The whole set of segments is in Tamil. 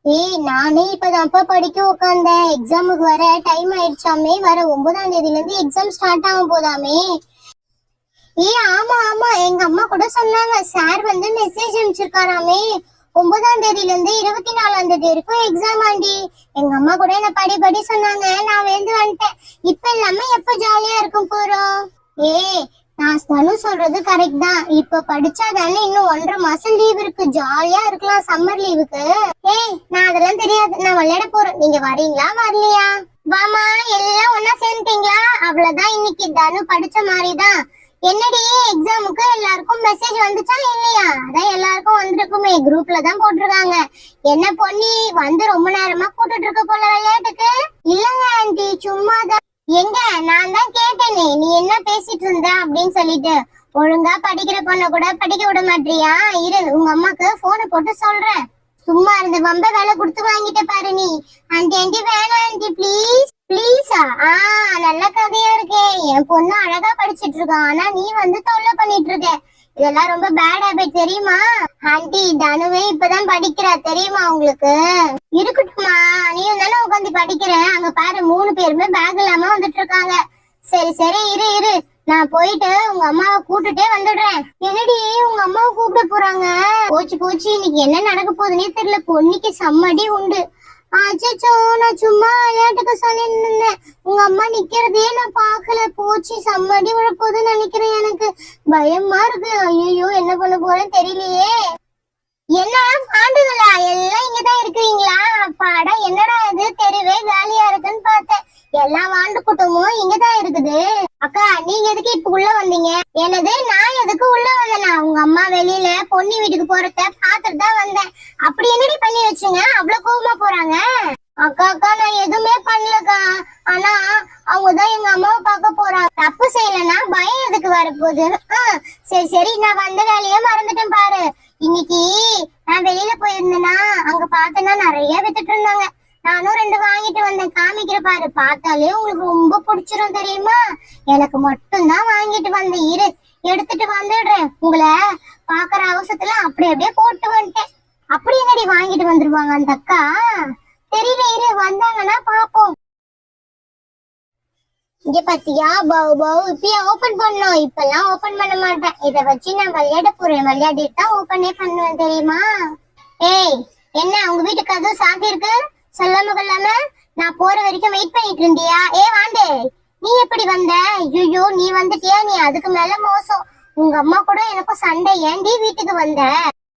நானே இப்பதான்ப்பா படிக்க உட்காந்தேன். எக்ஸாமுக்கு வர டைம் ஆயிடுச்சாமே. வர 9ஆம் தேதியில இருந்து எக்ஸாம் ஸ்டார்ட் ஆக போதாமே. ஆமா ஆமா, எங்க அம்மா கூட சொன்னாங்க. சார் வந்து மெசேஜ் அனுப்பிச்சிருக்காராமே. 9ஆம் தேதியில இருந்து 24ஆம் தேதி வரைக்கும் எக்ஸாம் ஆண்டி. எங்க அம்மா கூட என்ன படி சொன்னாங்க. நான் வேந்து வந்துட்டேன். இப்ப இல்லாம எப்ப ஜாலியா இருக்கும் போறோம். நான் தனு சொல்றது கரெக்ட் தான். இப்ப படிச்சாதானே இன்னும் 1.5 மாசம் லீவ் இருக்கு. ஜாலியா இருக்கலாம் சம்மர் லீவுக்கு. நான் அதெல்லாம் தெரியாது. நான் விளையாட போறேன். நீங்க வரீங்களா வரலையா? வாமா, எல்லாம் ஒன்னா சேர்ந்துட்டீங்களா? அவ்வளவுதான், இன்னைக்கு தனு படிச்ச மாதிரிதான். என்னடி எக்ஸாமுக்கு எல்லாருக்கும் மெசேஜ் வந்துச்சா இல்லையா? அதான் எல்லாருக்கும் வந்திருக்குமே, குரூப்ல தான் போட்டிருக்காங்க. என்ன பொண்ணி வந்து ரொம்ப நேரமா கூட்டிட்டு இருக்க போல விளையாட்டுக்கு? இல்லங்க ஆண்டி, சும்மாதான். எங்க நான் தான் கேட்டேனே, நீ என்ன பேசிட்டு இருந்த அப்படின்னு சொல்லிட்டு. ஒழுங்கா படிக்கிற பொண்ண கூட படிக்க விட மாட்டியா? இரு, உங்க அம்மாக்கு போனை போட்டு சொல்றேன். சும்மா இருந்த வம்ப வேலை கொடுத்து வாங்கிட்ட பாரு நீ. ஆண்டி ஆண்டி வேணாம் ஆண்டி, பிளீஸ் பிளீஸா. நல்ல கதையா இருக்கே. என் பொண்ணு அழகா படிச்சிட்டு இருக்கான், ஆனா நீ வந்து தொல்லை பண்ணிட்டு இருக்க. இதெல்லாம் ரொம்ப பேட் ஹேபிட் தெரியுமா? ஆண்டி, தனுவே இப்பதான் படிக்கிறா தெரியுமா உங்களுக்கு? இருக்கட்டுமா, நீயும் தானே உட்காந்து படிக்கிற. அங்க பாரு, 3 பேருமே பேக் இல்லாம வந்துட்டு இருக்காங்க. சரி சரி, இரு நான் போயிட்டு உங்க அம்மாவை கூப்பிட்டுட்டே வந்துடுறேன். என்னடி உங்க அம்மாவை கூப்பிட போறாங்க? போச்சு, இன்னைக்கு என்ன நடக்க போகுதுன்னே தெரியல. பொன்னிக்கு சம்மடி உண்டு. அச்சோ, நான் சும்மா விளையாட்டுக்கு சொல்லிருந்தேன். உங்க அம்மா நிக்கிறதே நான் பாக்கல. போச்சு, சம்மடி விழ போகுதுன்னு நினைக்கிறேன். எனக்கு பயமா இருக்கு. ஐயோ, என்ன பண்ண போறேன்னு தெரியலையே. என்ன பாண்டுங்களா? எல்லாம் இங்கதான் இருக்கிறீங்களா? அப்பாடா, என்னடா இது தெருவே காலியா இருக்குன்னு பார்த்தேன். எல்லா வாண்டு கூட்டமும் இங்கதான் இருக்குது. அக்கா, நீங்க எதுக்கு இப்ப உள்ள வந்தீங்க? எனது நான் எதுக்கு உள்ள வந்தேனா? உங்க அம்மா வெளியில பொன்னி வீட்டுக்கு போறத பாத்துட்டு தான் வந்தேன். அப்படி என்னடி பண்ணி வச்சுங்க அவ்வளவு கோவமா போறாங்க? அக்கா, நான் எதுவுமே பண்ணலக்கா. ஆனா அவங்கதான் எங்க அம்மாவை பார்க்க போறாங்க. தப்பு செய்யலன்னா பயம் எதுக்கு வரப்போகுது? சரி, நான் வந்த வேலையே மறந்துட்டேன் பாரு. இன்னைக்கு நான் வெளியில போயிருந்தேன்னா அங்க பார்த்தேன்னா நிறைய வித்துட்டு இருந்தாங்க. நானும் 2 வாங்கிட்டு வந்தேன். காமிக்கிற பாரு, பார்த்தாலே உங்களுக்கு ரொம்ப பிடிச்சிரும் தெரியுமா? எனக்கு மட்டும்தான் வாங்கிட்டு வந்தேன். இரு, எடுத்துட்டு வந்துடுறேன். உங்களை பாக்குற அவசரத்துல அப்படியே போட்டு வந்துட்டேன். அப்படி என்னடி வாங்கிட்டு வந்துருவாங்க அந்த அக்கா? தெரியல, இரு வந்தாங்கன்னா பாப்போம். இங்க பாத்தியா, பவு இப்பயே ஓபன் பண்ணோம். இப்பெல்லாம் ஓபன் பண்ண மாட்டேன். இத வச்சு நான் விளையாட போறேன். விளையாடிட்டு தான் ஓபனே பண்ணுவேன் தெரியுமா? என்ன உங்க வீட்டுக்கு அதுவும் சாத்தி இருக்கு? சொல்லாம கொள்ளாம நான் போற வரைக்கும் வெயிட் பண்ணிட்டு இருந்தியா? வாண்டு, நீ எப்படி வந்த? ஐயோ, நீ வந்துட்டியா? நீ அதுக்கு மேல மோசம். உங்க அம்மா கூட எனக்கும் சண்டை. ஏன்டி வீட்டுக்கு வந்த?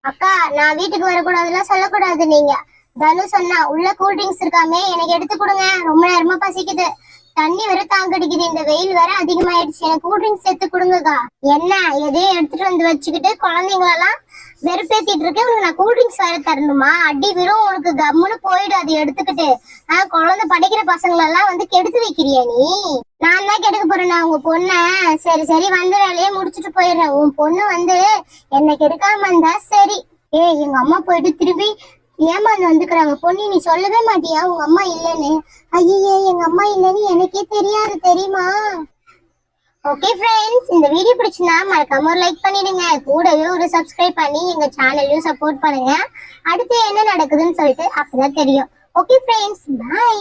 அக்கா, நான் வீட்டுக்கு வரக்கூடாதுலாம் சொல்லக்கூடாது. நீங்க தனு சொன்னா உள்ள கூல் ட்ரிங்க்ஸ் இருக்காமே, எனக்கு எடுத்து கொடுங்க. ரொம்ப நேரமா பசிக்குது. தண்ணி வேற தாங்கடிக்குது. இந்த வெயில் வேற அதிகமாயிடுச்சு. எனக்கு கூல் ட்ரிங்க்ஸ் எடுத்து கொடுங்கக்கா. என்ன எதையும் எடுத்துட்டு வந்து வச்சுக்கிட்டு குழந்தைங்களெல்லாம் வெறுப்பேத்திட்டு இருக்கேன். உனக்கு நான் கூல் ட்ரிங்க்ஸ் வேற தரணுமா? அடி வெறும் உனக்கு கம்முன்னு போயிடு அதை எடுத்துக்கிட்டு. குழந்தை படிக்கிற பசங்களெல்லாம் வந்து கெடுத்து வைக்கிறியா நீ? நான் தான் கெடுக்க போறேன் உங்க பொண்ண. சரி, வந்து வேலையே முடிச்சுட்டு போயிடுறேன். உன் பொண்ணு வந்து என்ன கெடுக்காம இருந்தா சரி. எங்க அம்மா போயிட்டு திரும்பி ஏமாந்து வந்துக்கிறாங்க. பொண்ணு, நீ சொல்லவே மாட்டியா உங்க அம்மா இல்லன்னு? ஐயே, எங்க அம்மா இல்லன்னு எனக்கே தெரியாது தெரியுமா? ஓகே ஃப்ரெண்ட்ஸ், இந்த வீடியோ பிடிச்சிருந்தா மறக்காம ஒரு லைக் பண்ணிடுங்க. கூடவே ஒரு சப்ஸ்கிரைப் பண்ணி எங்க சேனலையும் சப்போர்ட் பண்ணுங்க. அடுத்து என்ன நடக்குதுன்னு சொல்லிட்டு அப்பதான் தெரியும். Okay friends, by.